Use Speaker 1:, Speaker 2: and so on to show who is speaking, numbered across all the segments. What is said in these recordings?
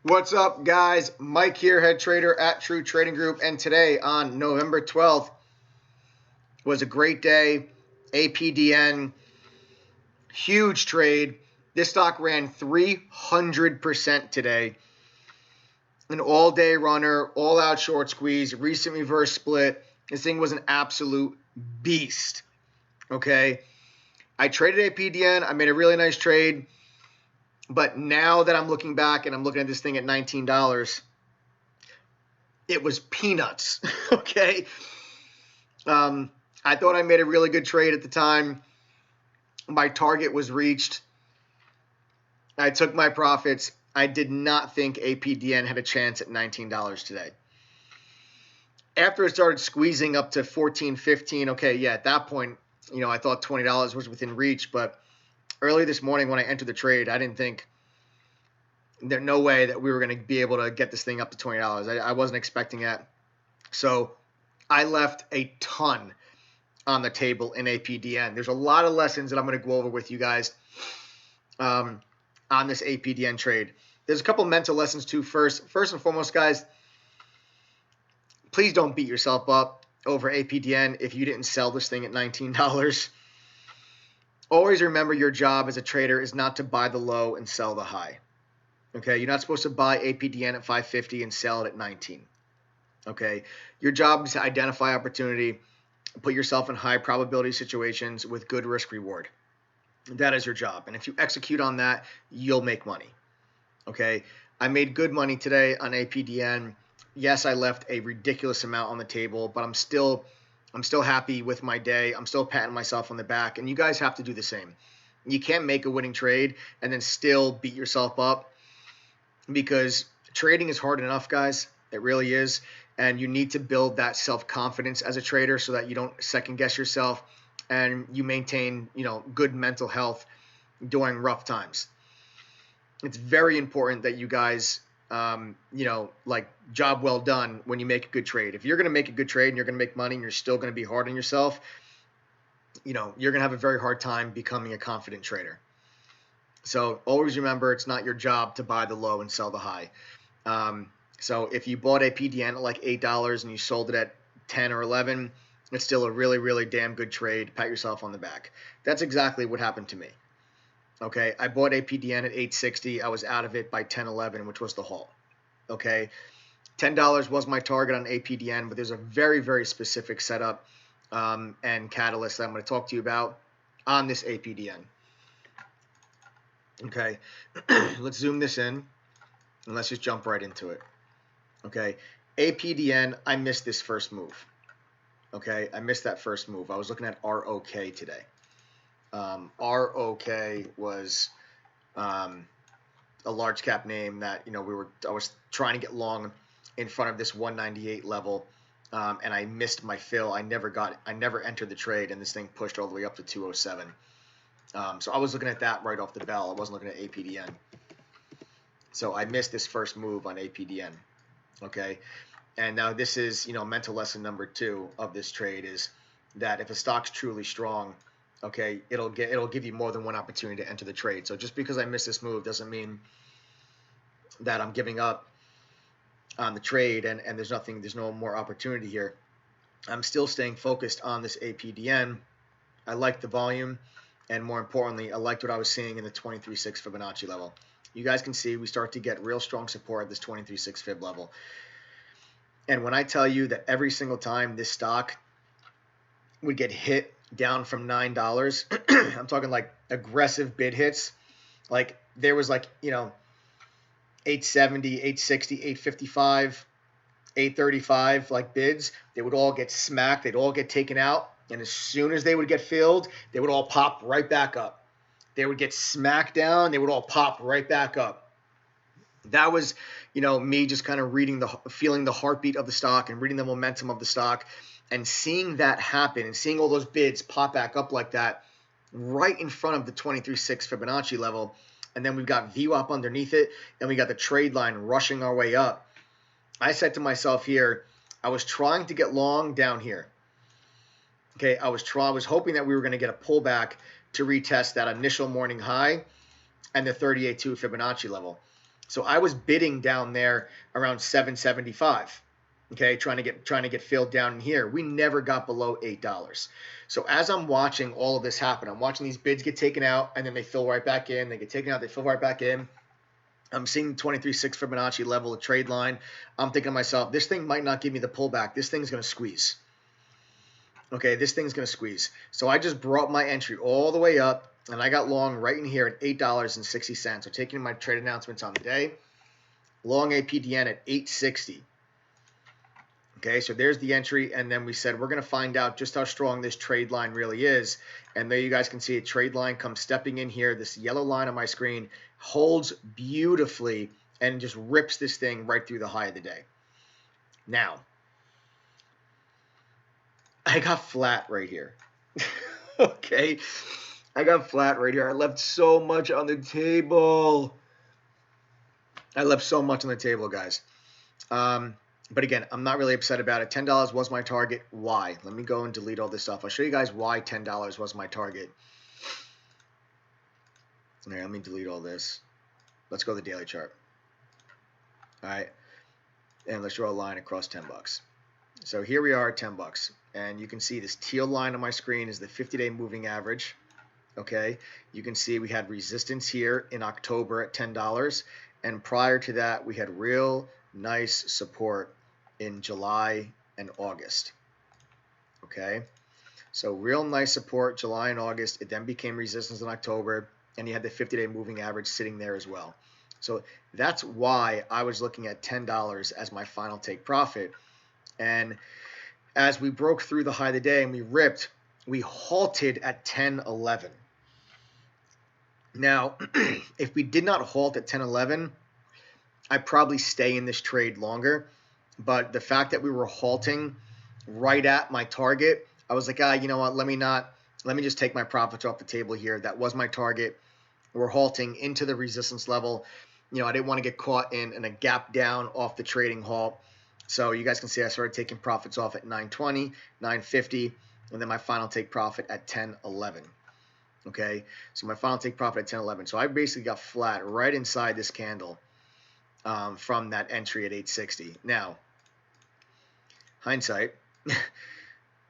Speaker 1: What's up, guys? Mike here, head trader at True Trading Group. And today on November 12th was a great day. APDN, huge trade. This stock ran 300% today. An all-day runner, all-out short squeeze, recent reverse split. This thing was an absolute beast. Okay? I traded APDN. I made a really nice trade. But now that I'm looking back and I'm looking at this thing at $19, it was peanuts. Okay. I thought I made a really good trade at the time. My target was reached. I took my profits. I did not think APDN had a chance at $19 today. After it started squeezing up to 14, 15, okay, yeah, at that point, I thought $20 was within reach. But early this morning when I entered the trade, I didn't think there's no way that we were going to be able to get this thing up to $20. I wasn't expecting that. So I left a ton on the table in APDN. There's a lot of lessons that I'm going to go over with you guys on this APDN trade. There's a couple mental lessons too. First and foremost, guys, please don't beat yourself up over APDN if you didn't sell this thing at $19. Always remember your job as a trader is not to buy the low and sell the high. Okay, you're not supposed to buy APDN at 550 and sell it at 19. Okay, your job is to identify opportunity, put yourself in high probability situations with good risk reward. That is your job. And if you execute on that, you'll make money. Okay, I made good money today on APDN. Yes, I left a ridiculous amount on the table, but I'm still happy with my day. I'm still patting myself on the back, and you guys have to do the same. You can't make a winning trade and then still beat yourself up, because trading is hard enough, guys. It really is. And you need to build that self-confidence as a trader so that you don't second-guess yourself and you maintain, good mental health during rough times. It's very important that you guys, job well done when you make a good trade. If you're going to make a good trade and you're going to make money and you're still going to be hard on yourself, you're going to have a very hard time becoming a confident trader. So always remember, it's not your job to buy the low and sell the high. So if you bought APDN at like $8 and you sold it at 10 or 11, it's still a really, really damn good trade. Pat yourself on the back. That's exactly what happened to me. Okay, I bought APDN at $8.60. I was out of it by 10.11, which was the halt. Okay, $10 was my target on APDN, but there's a very, very specific setup and catalyst that I'm going to talk to you about on this APDN. Okay, let's zoom this in and let's just jump right into it. Okay, APDN, I missed this first move. Okay, I missed that first move. I was looking at ROK today. ROK was a large cap name that I was trying to get long in front of this 198 level, and I missed my fill. I never entered the trade, and this thing pushed all the way up to 207. So I was looking at that right off the bell. I wasn't looking at APDN. So I missed this first move on APDN. Okay, and now this is mental lesson number 2 of this trade is that if a stock's truly strong, okay, it'll give you more than one opportunity to enter the trade. So just because I missed this move doesn't mean that I'm giving up on the trade and there's no more opportunity here. I'm still staying focused on this APDN. I like the volume, and more importantly, I liked what I was seeing in the 23.6 Fibonacci level. You guys can see we start to get real strong support at this 23.6 Fib level. And when I tell you that every single time this stock would get hit down from $9, I'm talking like aggressive bid hits. Like there was 870, 860, 855, 835 like bids. They would all get smacked. They'd all get taken out. And as soon as they would get filled, they would all pop right back up. They would get smacked down. They would all pop right back up. That was, me just kind of feeling the heartbeat of the stock and reading the momentum of the stock and seeing that happen and seeing all those bids pop back up like that right in front of the 23.6 Fibonacci level. And then we've got VWAP underneath it, and we got the trade line rushing our way up. I said to myself here, I was trying to get long down here. Okay, I was hoping that we were going to get a pullback to retest that initial morning high and the 38.2 Fibonacci level. So I was bidding down there around 775. Okay, trying to get filled down in here. We never got below $8. So as I'm watching all of this happen, I'm watching these bids get taken out and then they fill right back in. They get taken out, they fill right back in. I'm seeing 23.6 Fibonacci level, a trade line. I'm thinking to myself, this thing might not give me the pullback. This thing's going to squeeze. Okay, this thing's going to squeeze. So I just brought my entry all the way up, and I got long right in here at $8.60. So taking my trade announcements on the day, long APDN at 860. Okay, so there's the entry, and then we said we're going to find out just how strong this trade line really is. And there you guys can see a trade line comes stepping in here. This yellow line on my screen holds beautifully and just rips this thing right through the high of the day. Now, I got flat right here. Okay, I got flat right here. I left so much on the table. I left so much on the table, guys. But again, I'm not really upset about it. $10 was my target. Why? Let me go and delete all this stuff. I'll show you guys why $10 was my target. Here, let me delete all this. Let's go to the daily chart. All right, and let's draw a line across 10 bucks. So here we are at 10 bucks, and you can see this teal line on my screen is the 50-day moving average. Okay, you can see we had resistance here in October at $10, and prior to that, we had real nice support in July and August. Okay, so real nice support July and August. It then became resistance in October, and you had the 50-day moving average sitting there as well. So that's why I was looking at $10 as my final take profit. And as we broke through the high of the day and we ripped, we halted at 10.11. Now, if we did not halt at 10.11, I'd probably stay in this trade longer. But the fact that we were halting right at my target, I was like, you know what, let me just take my profits off the table here. That was my target. We're halting into the resistance level. You know, I didn't want to get caught in a gap down off the trading halt. So you guys can see I started taking profits off at 920, 950, and then my final take profit at 10.11. Okay, so my final take profit at 10.11. So I basically got flat right inside this candle from that entry at 860. Now, hindsight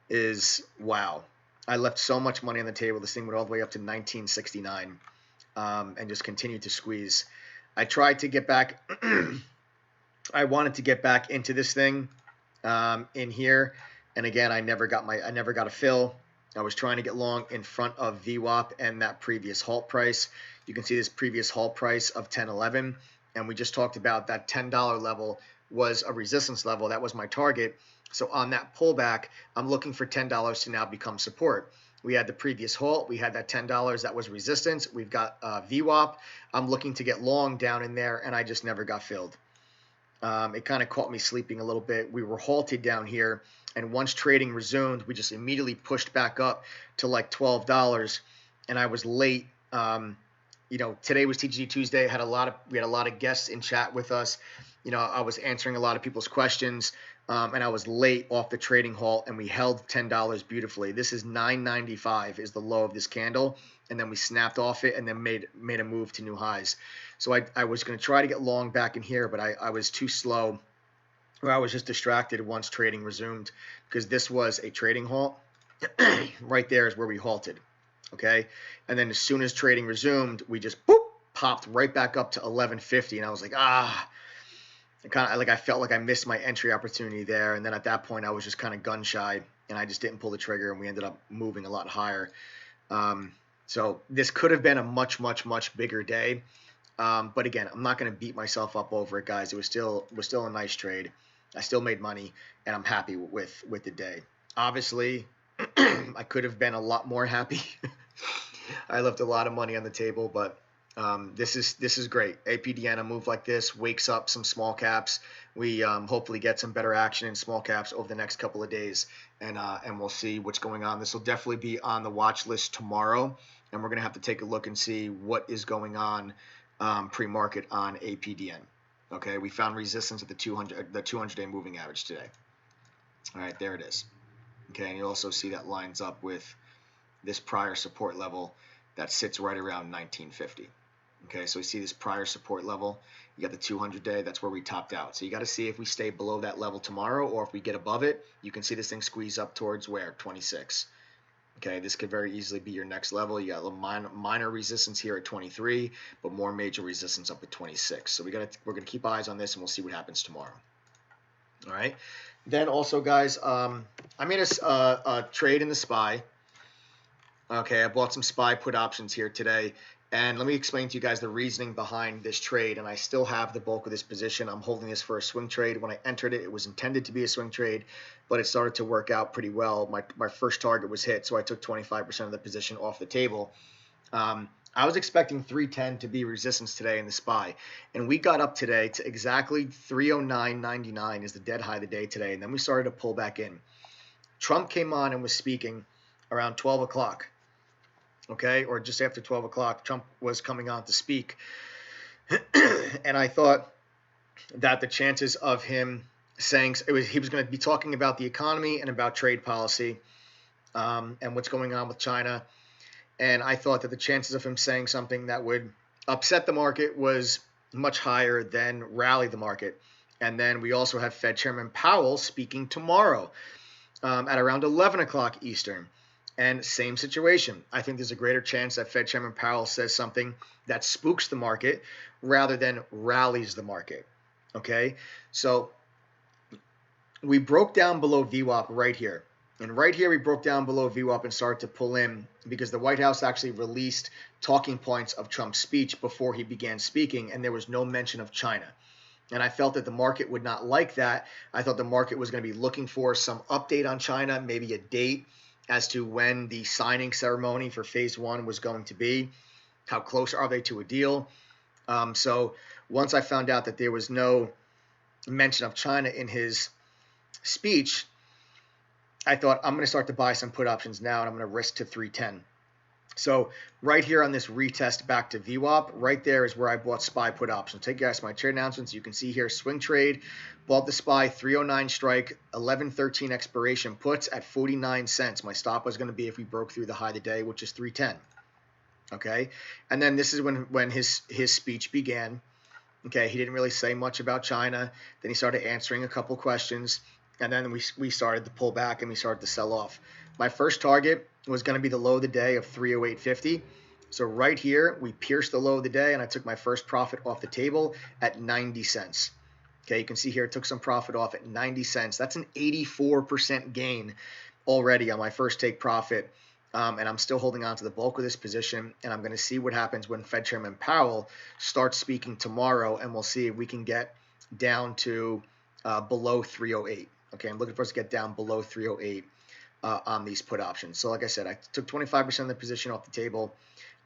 Speaker 1: is wow. I left so much money on the table. This thing went all the way up to 1969 and just continued to squeeze. I tried to get back. I wanted to get back into this thing in here, and again, I never got a fill. I was trying to get long in front of VWAP and that previous halt price. You can see this previous halt price of 10.11, and we just talked about that $10 level was a resistance level. That was my target. So on that pullback, I'm looking for $10 to now become support. We had the previous halt. We had that $10 that was resistance. We've got VWAP. I'm looking to get long down in there, and I just never got filled. It kind of caught me sleeping a little bit. We were halted down here, and once trading resumed, we just immediately pushed back up to like $12, and I was late. You know, today was TGG Tuesday. We had a lot of guests in chat with us. You know, I was answering a lot of people's questions, and I was late off the trading halt, and we held $10 beautifully. This is $9.95 is the low of this candle, and then we snapped off it and then made a move to new highs. So I was going to try to get long back in here, but I was too slow, or I was just distracted once trading resumed, because this was a trading halt. Right there is where we halted. Okay, and then as soon as trading resumed, we just popped right back up to 1150, and I was like, I felt like I missed my entry opportunity there. And then at that point, I was just kind of gun shy, and I just didn't pull the trigger, and we ended up moving a lot higher. So this could have been a much, much, much bigger day. But again, I'm not going to beat myself up over it, guys. It was still a nice trade. I still made money, and I'm happy with the day. Obviously, I could have been a lot more happy. I left a lot of money on the table, but this is great. APDN, a move like this wakes up some small caps. We hopefully get some better action in small caps over the next couple of days, and we'll see what's going on. This will definitely be on the watch list tomorrow, and we're gonna have to take a look and see what is going on pre-market on APDN. Okay, we found resistance at the 200-day moving average today. All right, there it is. Okay, and you also see that lines up with this prior support level that sits right around 1950. Okay, so we see this prior support level. You got the 200-day. That's where we topped out. So you got to see if we stay below that level tomorrow, or if we get above it. You can see this thing squeeze up towards where? 26. Okay, this could very easily be your next level. You got a little minor resistance here at 23, but more major resistance up at 26. So we're gonna keep eyes on this, and we'll see what happens tomorrow. All right. Then also, guys, I made a trade in the SPY. Okay, I bought some SPY put options here today. And let me explain to you guys the reasoning behind this trade. And I still have the bulk of this position. I'm holding this for a swing trade. When I entered it, it was intended to be a swing trade, but it started to work out pretty well. My first target was hit, so I took 25% of the position off the table. I was expecting 310 to be resistance today in the SPY. And we got up today to exactly 309.99 is the dead high of the day today. And then we started to pull back in. Trump came on and was speaking around 12 o'clock. Okay, or just after 12 o'clock, Trump was coming on to speak. And I thought that the chances of him saying he was going to be talking about the economy and about trade policy and what's going on with China. And I thought that the chances of him saying something that would upset the market was much higher than rally the market. And then we also have Fed Chairman Powell speaking tomorrow at around 11 o'clock Eastern. And same situation. I think there's a greater chance that Fed Chairman Powell says something that spooks the market rather than rallies the market. Okay, so we broke down below VWAP right here. And right here we broke down below VWAP and started to pull in because the White House actually released talking points of Trump's speech before he began speaking, and there was no mention of China. And I felt that the market would not like that. I thought the market was going to be looking for some update on China, maybe a date as to when the signing ceremony for phase one was going to be. How close are they to a deal? So once I found out that there was no mention of China in his speech, I thought I'm going to start to buy some put options now, and I'm going to risk to 310. So right here on this retest back to VWAP, right there is where I bought SPY put options. Take you guys to my trade announcements. You can see here, swing trade, bought the SPY 309 strike, 11.13 expiration puts at 49 cents. My stop was going to be if we broke through the high of the day, which is 310. Okay, and then this is when his speech began. Okay, he didn't really say much about China. Then he started answering a couple questions, and then we started to pull back and we started to sell off. My first target was going to be the low of the day of 308.50. So right here, we pierced the low of the day, and I took my first profit off the table at 90 cents. Okay, you can see here, it took some profit off at 90 cents. That's an 84% gain already on my first take profit. And I'm still holding on to the bulk of this position, and I'm going to see what happens when Fed Chairman Powell starts speaking tomorrow, and we'll see if we can get down to below 308. Okay, I'm looking for us to get down below 308 on these put options. So like I said, I took 25% of the position off the table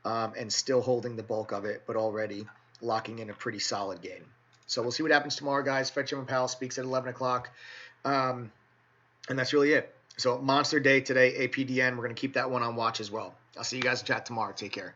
Speaker 1: and still holding the bulk of it, but already locking in a pretty solid gain. So we'll see what happens tomorrow, guys. Fed Chairman Powell speaks at 11 o'clock, and that's really it. So monster day today, APDN. We're going to keep that one on watch as well. I'll see you guys in chat tomorrow. Take care.